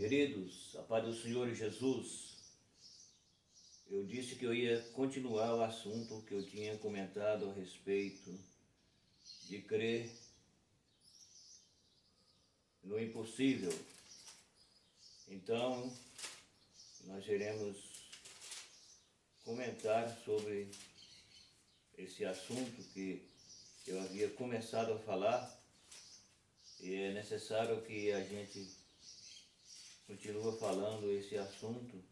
Queridos, a paz do Senhor Jesus, eu disse que eu ia continuar o assunto que eu tinha comentado a respeito de crer no impossível. Então, nós iremos comentar sobre esse assunto que eu havia começado a falar, e é necessário que a gente continue falando esse assunto,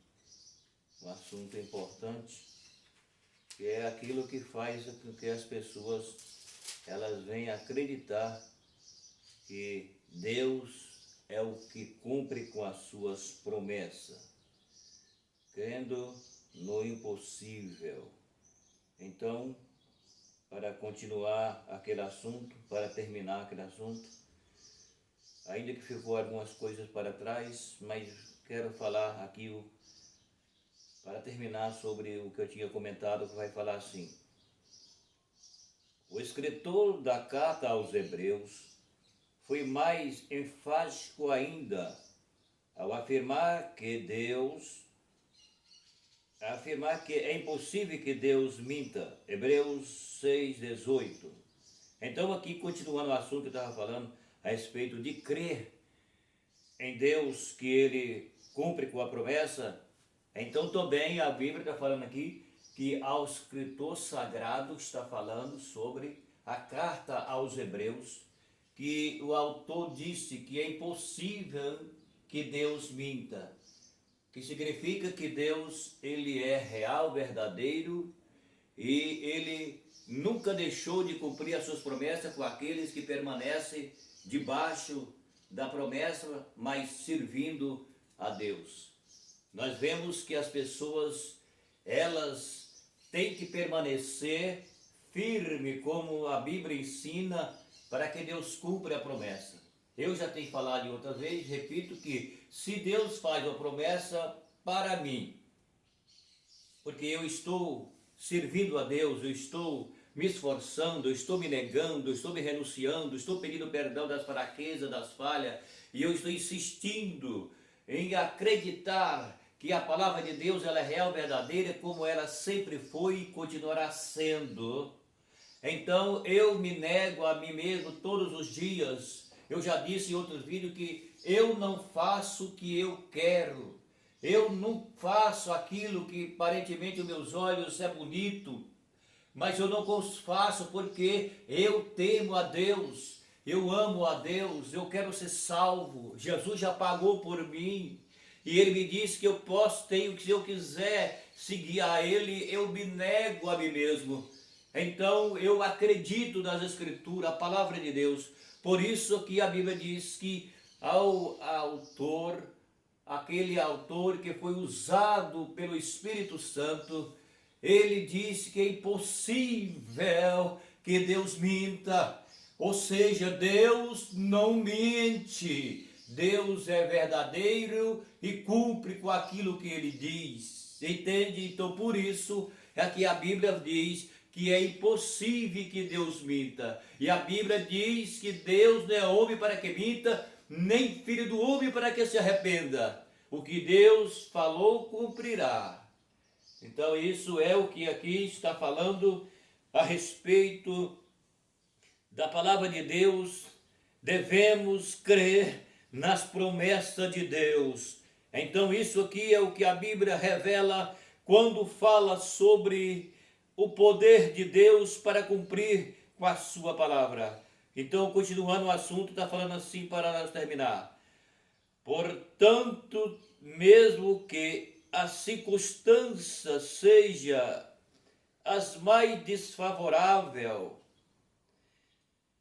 um assunto importante, que é aquilo que faz com que as pessoas elas venham acreditar que Deus é o que cumpre com as suas promessas, crendo no impossível. Então, para continuar aquele assunto, para terminar aquele assunto, ainda que ficou algumas coisas para trás, mas quero falar aqui, para terminar, sobre o que eu tinha comentado, que vai falar assim: o escritor da carta aos Hebreus foi mais enfático ainda ao afirmar que é impossível que Deus minta. Hebreus 6,18. Então, aqui, continuando o assunto que eu estava falando a respeito de crer em Deus, que Ele cumpre com a promessa, então também a Bíblia está falando aqui que ao escritor sagrado está falando sobre a carta aos Hebreus, que o autor disse que é impossível que Deus minta, que significa que Deus, ele é real, verdadeiro, e ele nunca deixou de cumprir as suas promessas com aqueles que permanecem debaixo da promessa, mas servindo a Deus. Nós vemos que as pessoas, elas têm que permanecer firme, como a Bíblia ensina, para que Deus cumpra a promessa. Eu já tenho falado de outra vez, repito que se Deus faz uma promessa para mim, porque eu estou servindo a Deus, eu estou me esforçando, eu estou me negando, eu estou me renunciando, estou pedindo perdão das fraquezas, das falhas, e eu estou insistindo em acreditar que a palavra de Deus ela é real, verdadeira, como ela sempre foi e continuará sendo. Então eu me nego a mim mesmo todos os dias. Eu já disse em outros vídeos que eu não faço o que eu quero. Eu não faço aquilo que aparentemente os meus olhos é bonito, mas eu não faço porque eu temo a Deus, eu amo a Deus, eu quero ser salvo. Jesus já pagou por mim e Ele me disse que eu posso, tenho que, se eu quiser seguir a Ele, eu me nego a mim mesmo. Então eu acredito nas Escrituras, a palavra de Deus. Por isso que a Bíblia diz que ao autor, aquele autor que foi usado pelo Espírito Santo, ele disse que é impossível que Deus minta. Ou seja, Deus não mente. Deus é verdadeiro e cumpre com aquilo que ele diz. Entende? Então por isso é que a Bíblia diz que é impossível que Deus minta. E a Bíblia diz que Deus não é homem para que minta, nem filho do homem para que se arrependa. O que Deus falou, cumprirá. Então isso é o que aqui está falando a respeito da palavra de Deus. Devemos crer nas promessas de Deus. Então isso aqui é o que a Bíblia revela quando fala sobre o poder de Deus para cumprir com a sua palavra. Então, continuando o assunto, está falando assim para nós terminar. Portanto, mesmo que as circunstâncias sejam as mais desfavoráveis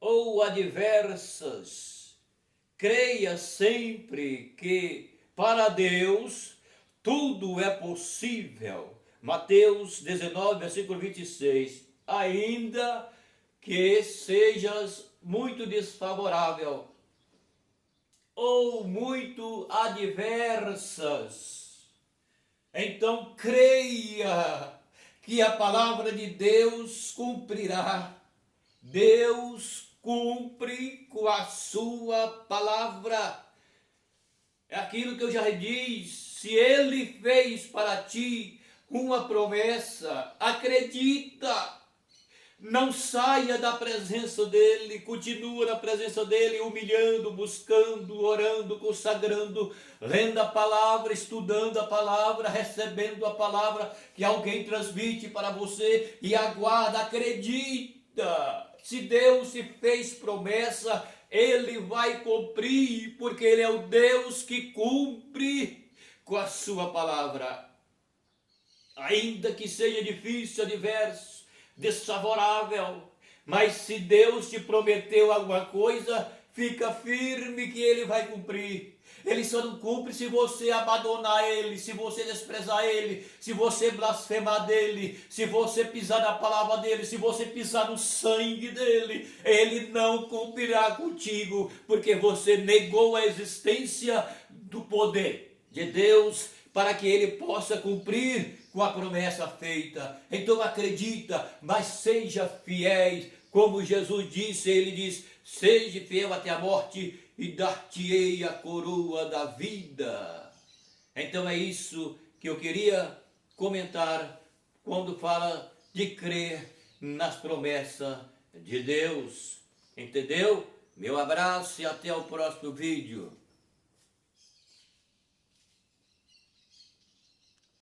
ou adversas, creia sempre que para Deus tudo é possível. Mateus 19, versículo 26. Ainda que sejas muito desfavorável ou muito adversas, então creia que a palavra de Deus cumprirá. Deus cumpre com a sua palavra. É aquilo que eu já disse, se Ele fez para ti uma promessa, acredita. Não saia da presença dEle, continua na presença dEle, humilhando, buscando, orando, consagrando, lendo a palavra, estudando a palavra, recebendo a palavra que alguém transmite para você e aguarda, acredita. Se Deus te fez promessa, Ele vai cumprir, porque Ele é o Deus que cumpre com a sua palavra. Ainda que seja difícil, adverso, desfavorável, mas se Deus te prometeu alguma coisa, fica firme que Ele vai cumprir. Ele só não cumpre se você abandonar Ele, se você desprezar Ele, se você blasfemar dEle, se você pisar na palavra dEle, se você pisar no sangue dEle. Ele não cumprirá contigo, porque você negou a existência do poder de Deus para que Ele possa cumprir com a promessa feita. Então acredita, mas seja fiéis, como Jesus disse, Ele diz, seja fiel até a morte e dar-te-ei a coroa da vida. Então é isso que eu queria comentar quando fala de crer nas promessas de Deus. Entendeu? Meu abraço e até o próximo vídeo.